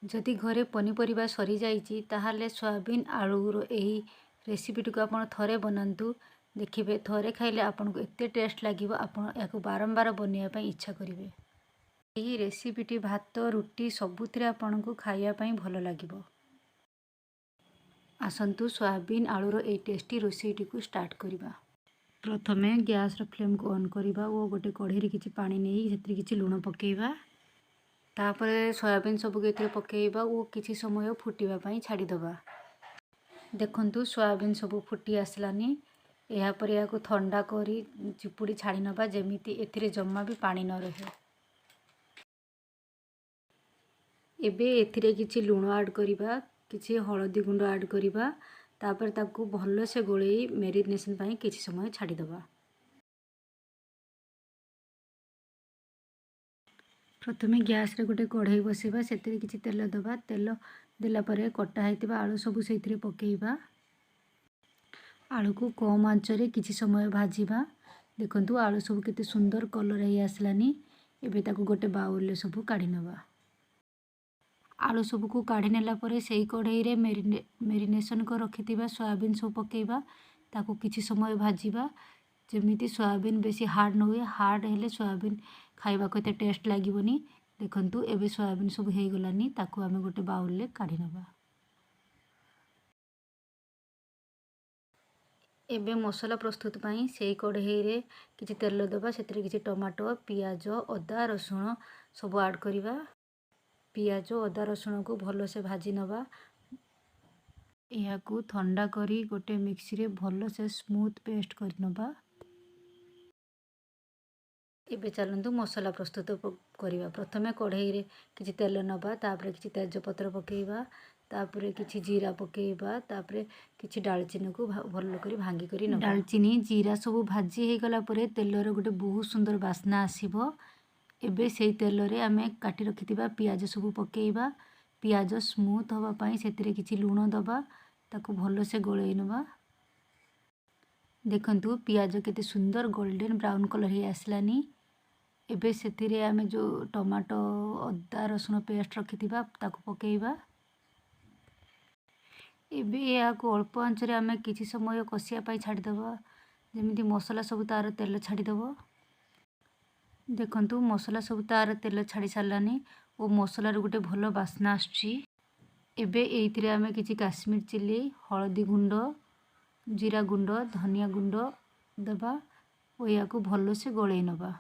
जदि घरे पनीपरिबा सरी जाइछि ताहाले सोयाबीन आलूर एही रेसिपीटी को आपण थरे बनातु देखिबे थरे खाइले आपनको एते टेस्ट लागिबो आपण याको बारंबार बनिया पई इच्छा करिवे। एही रेसिपीटी भात रुटी सबुथिरे आपनको खाइया पई भलो लागिबो। आसंतु सोयाबीन आलूर एही टेस्टी रेसिपीटी को स्टार्ट करिबा। प्रथमे गैस रो फ्लेम को ऑन करिबा ओ गोटे कढ़ई रे किछि पानी नेई सेतरी किछि लूण पकेइबा। तापरे सोयाबीन सबको एथिरे पकेइबा ओ किछि समय फुटिबा पई छाड़ी दबा। देखंतु सोयाबीन सब फुटी आसलानी। एहा पर याको ठंडा करी चिपुड़ी छाड़ी नबा जेमिति एथिरे जम्मा भी पानी न रहे। एबे एथिरे किछि लूण ऐड करिबा किछि हळदी गुंड ऐड करिबा तापर ताकू भलो से गोळेई मैरिनेशन पई किछि समय छाड़ी दबा। प्रथमे गैस रे गोटे कढ़ई बसेबा सेतिरे किछि तेल दबा। तेल देला परे कटा हैतिबा आलू सब सेतिरे पकेइबा। आलू को कम आंच रे किछि समय भाजिबा। देखंतु आलू सब केते सुंदर कलर हे आसलानी। एबे ताकू गोटे बाउल ले सब काढी नबा। आलू सब को काढी नेला परे सेही कढ़ई रे मैरिनेशन को रखितिबा सोयाबीन सब पकेइबा ताकू किछि समय भाजिबा जेमिति सोयाबीन बेसी हार्ड न हुए। हार्ड हेले सोयाबीन खाइबा को एते टेस्ट लागिबोनी। देखंतु एबे सोयाबीन सब हे गलानी ताकू आमे गोटे बाउल ले काढी नबा। एबे मसला प्रस्तुत पई सेही कढ़ई रे किछि तेल दबा सेतिरे किछि टमाटो पियाज अदा रसुण सब ऐड करिबा। पियाज अदा रसुण को भलो से भाजी नबा। याकू ठंडा करी गोटे मिक्सी रे भलो से स्मूथ पेस्ट करि नबा। एबे चलंतु मसला प्रस्तुत करिबा। प्रथमे कढ़ई रे किछि तेल नबा तापरे किछि तेजपत्र पकेइबा तापरे किछि जीरा पकेइबा तापरे किछि दालचीनी को भलो करी भांगी करी नबा। दालचीनी जीरा सब भाजी हे गला परे तेल रे गोटे बहुत सुंदर बास्ना आसीबो। एबे सेही तेल रे आमे काटी रखितिबा पियाज सब पकेइबा। पियाज स्मूथ होबा पई सेतिरे किछि लूण दबा ताकू भलो से गोळेई नबा। देखंतु पियाज केते सुंदर गोल्डन ब्राउन कलर हे आसलानी। एबे सेतिरे आमे जो टमाटो अदा रसुण पेस्ट रखितिबा ताकू पकेइबा। एबे याको अल्प आंच रे आमे किछि समय कसिया पई छाडी दबा जेमिति मसला सब तार तेल छाडी दबो। देखंतु मसला सब तार तेल छाडी सारलानी ओ मसला रे गोटे भलो बास्ना आछी। एबे एइतिरे आमे किछि काश्मीर चिली हळदी गुंड जीरा गुंड धनिया गुंड दबा ओ याको भलो से गोळेई नबा।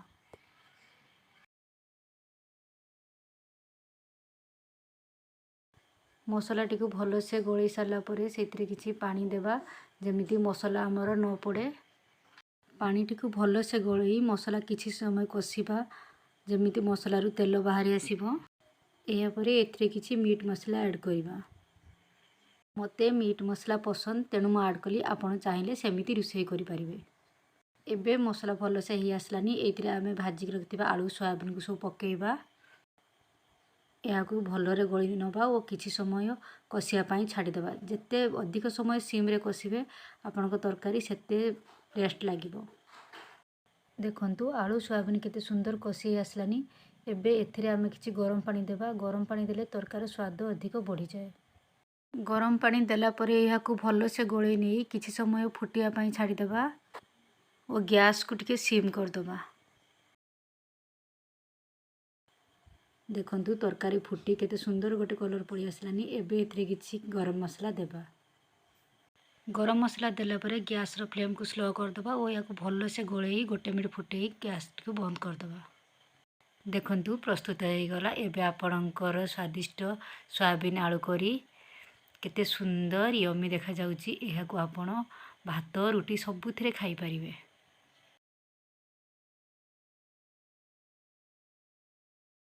मसला टी को भलो से गोळेई सारला परे सेतिरे किछि पानी देबा जेमिति मसला हमर न पड़े। पानी टी को भलो से गोळेई मसला किछि समय कसिबा जेमिति मसला रु तेल बाहरी आसीबो। एहा परे एथिरे किछि मीट मसला ऐड करिबा। मते मीट मसला पसंद तेणु म ऐड कली आपण चाहिले सेमिति रुसई करि परिबे। एबे मसला भलो से ही आसलानी। एथिरे आमे भाजी के रखतिबा आलू सोयाबीन को सब पकेइबा। याकू भलो रे गोळी नबा ओ किछि समय कसिया पई छाडी देबा। जेते अधिक समय सिम रे कसिबे आपनको तरकारी सेते टेस्ट लागिबो। देखंतु आलू सोयाबीन केते सुंदर कसी आसलानी। एबे एथिरे आमे किछि गरम पानी देबा। गरम पानी देले तरकारी स्वाद अधिक बढ़ी जाए। गरम पानी देला परे याकू भलो से गोळेई नेई किछि समय फुटिया पई छाडी देबा ओ गैस को टिके सिम कर दबा। देखंतु तरकारी फुटी केते सुंदर गोटे कलर पड़ी आसलानी। एबे एथिरे किछि गरम मसला देबा। गरम मसला देला परे गैस रो फ्लेम को स्लो कर दबा ओ याकू भलो से गोळेई गोटे मिनिट फुटेई गैस को बंद कर दबा। देखंतु प्रस्तुत हे गला। एबे आपणकर स्वादिष्ट सोयाबीन आलू करी केते सुंदर यम्मी देखा जाउची। एहाकू आपण भात रुटी सबुथिरे खाई परिबे।